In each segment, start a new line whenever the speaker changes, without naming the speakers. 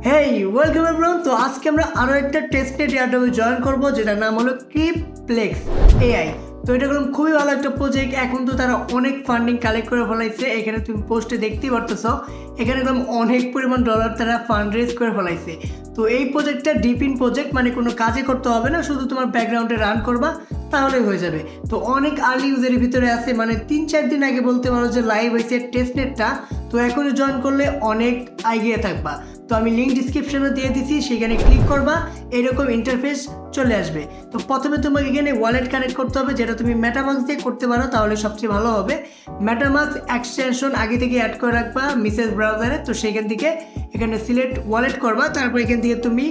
হেই welcome everyone. তো আজকে আমরা আরও একটা টেস্টেড এয়ারড্রপে জয়েন করবো, যেটার নাম হলো ক্রিপ্লেক্স এআই। তো এটা করলাম খুবই ভালো একটা প্রজেক্ট। এখন তো তারা অনেক ফান্ডিং কালেক্ট করে ফেলাইছে। এখানে তুমি পোস্টে দেখতেই পারতেছো, এখানে একদম অনেক পরিমাণ ডলার তারা ফান্ড রেজ করে ফেলাইছে। তো এই প্রজেক্টটা ডিপ ইন প্রজেক্ট, মানে কোনো কাজে করতে হবে না, শুধু তোমার ব্যাকগ্রাউন্ডে রান করবা তাহলে হয়ে যাবে। তো অনেক আর্লি ইউজারের ভিতরে আছে, মানে 3-4 দিন আগে বলতে পারো যে লাইভ হয়েছে টেস্টনেটটা। তো এখনই জয়েন করলে অনেক এগিয়ে থাকবা। তো আমি লিঙ্ক ডিসক্রিপশনে দিয়ে দিচ্ছি, সেখানে ক্লিক করবা, এরকম ইন্টারফেস চলে আসবে। তো প্রথমে তোমাকে এখানে ওয়ালেট কানেক্ট করতে হবে, যেটা তুমি মেটামাস্ক দিয়ে করতে পারো তাহলে সবচেয়ে ভালো হবে। মেটামাস্ক এক্সটেনশন আগে থেকে অ্যাড করে রাখবা মিসেস ব্রাউজারে। তো সেখান থেকে এখানে সিলেক্ট ওয়ালেট করবা, তারপর এখান থেকে তুমি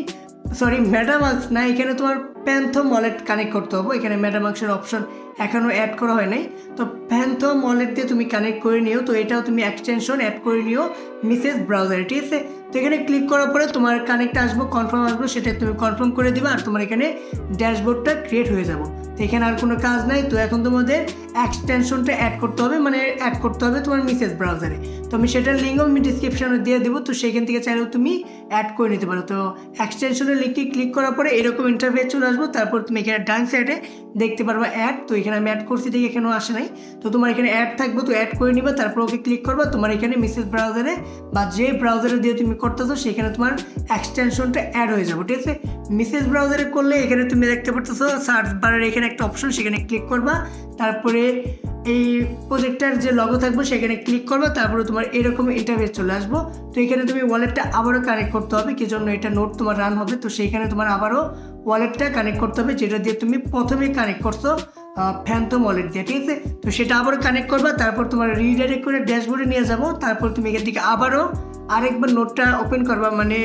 মেটামাস্ক না, এখানে তোমার প্যান্থম ওয়ালেট কানেক্ট করতে হবে। এখানে মেটামাস্কের অপশন এখনও অ্যাড করা হয় নাই। তো প্যান্থম ওয়ালেট দিয়ে তুমি কানেক্ট করে নিও। তো এটাও তুমি এক্সটেনশন অ্যাড করে নিও মিসেস ব্রাউজারে, ঠিক আছে। তো এখানে ক্লিক করার পরে তোমার কানেক্ট আসবো, কনফার্ম আসবো, সেটা তুমি কনফার্ম করে দিবা, আর তোমার এখানে ড্যাশবোর্ডটা ক্রিয়েট হয়ে যাবো। তো এখানে আর কোনো কাজ নাই। তো এখন তোমাদের এক্সটেনশনটা অ্যাড করতে হবে, মানে অ্যাড করতে হবে তোমার মিসেস ব্রাউজারে। তো আমি সেটার লিঙ্কও আমি ডিসক্রিপশনে দিয়ে দেবো। তো সেখান থেকে চাইলেও তুমি অ্যাড করে নিতে পারো। তো এক্সটেনশনের লিঙ্কে ক্লিক করার পরে এরকম ইন্টারফেস চলে আসবো। তারপর তুমি এখানে ডান সাইডে দেখতে পারবা অ্যাড। তো এখানে আমি অ্যাড করছি, দেখি এখানেও আসে নাই। তো তোমার এখানে অ্যাড থাকবে, তো অ্যাড করে নিবা, তারপর ওকে ক্লিক করবা। তোমার এখানে মিসেস ব্রাউজারে বা যে ব্রাউজারে দিয়ে তুমি করতেছো সেখানে তোমার এক্সটেনশনটা অ্যাড হয়ে যাবে, ঠিক আছে। মিসেস ব্রাউজারে করলে এখানে তুমি দেখতে পারতেছো সার্চ বারের এখানে একটা অপশন, সেখানে ক্লিক করবা, তারপরে এই প্রজেক্টটার যে লগো থাকবে সেখানে ক্লিক করবা, তারপরে তোমার এরকম ইন্টারফেস চলে আসবো। তো এখানে তুমি ওয়ালেটটা আবারও কানেক্ট করতে হবে, কি জন্য এটা নোট তোমার রান হবে। তো সেইখানে তোমার আবারও ওয়ালেটটা কানেক্ট করতে হবে, যেটা দিয়ে তুমি প্রথমে কানেক্ট করছো ফ্যান্থম ওয়ালেট দিয়ে, ঠিক আছে। তো সেটা আবারও কানেক্ট করবা, তারপর তোমার রিডাইরেক্ট করে ড্যাশবোর্ডে নিয়ে যাবো। তারপর তুমি এখান থেকে আবারও আরেকবার নোটটা ওপেন করবা, মানে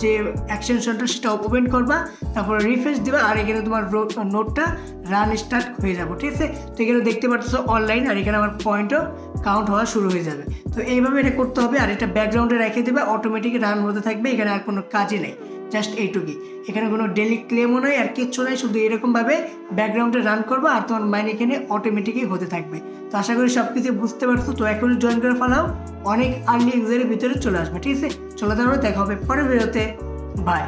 যে এক্সটেনশনটা সেটা ওপেন করবা, তারপর রিফ্রেশ দিবা, আর এখানে তোমার নোটটা রান স্টার্ট হয়ে যাবো, ঠিক আছে। তো এখানে দেখতে পাচ্ছ অনলাইন, আর এখানে আমার পয়েন্টও কাউন্ট হওয়া শুরু হয়ে যাবে। তো এইভাবে এটা করতে হবে, আর এটা ব্যাকগ্রাউন্ডে রেখে দেবে, অটোমেটিক রান হতে থাকবে। এখানে আর কোনো কাজই নেই, জাস্ট এইটুকুই। এখানে কোনো ডেলি ক্লেমও নয় আর কিচ্ছু নয়, শুধু এরকমভাবে ব্যাকগ্রাউন্ডে রান করবা, আর তোমার মাইন্ড এখানে অটোমেটিকই হতে থাকবে। তো আশা করি সব কিছু বুঝতে পারছো। তো এখনই জয়েন করে ফেলাও, অনেক আর্লি ইউজারের ভিতরে চলে আসবে, ঠিক আছে। চলে তাহলে দেখা হবে পরের ভিডিওতে, বাই।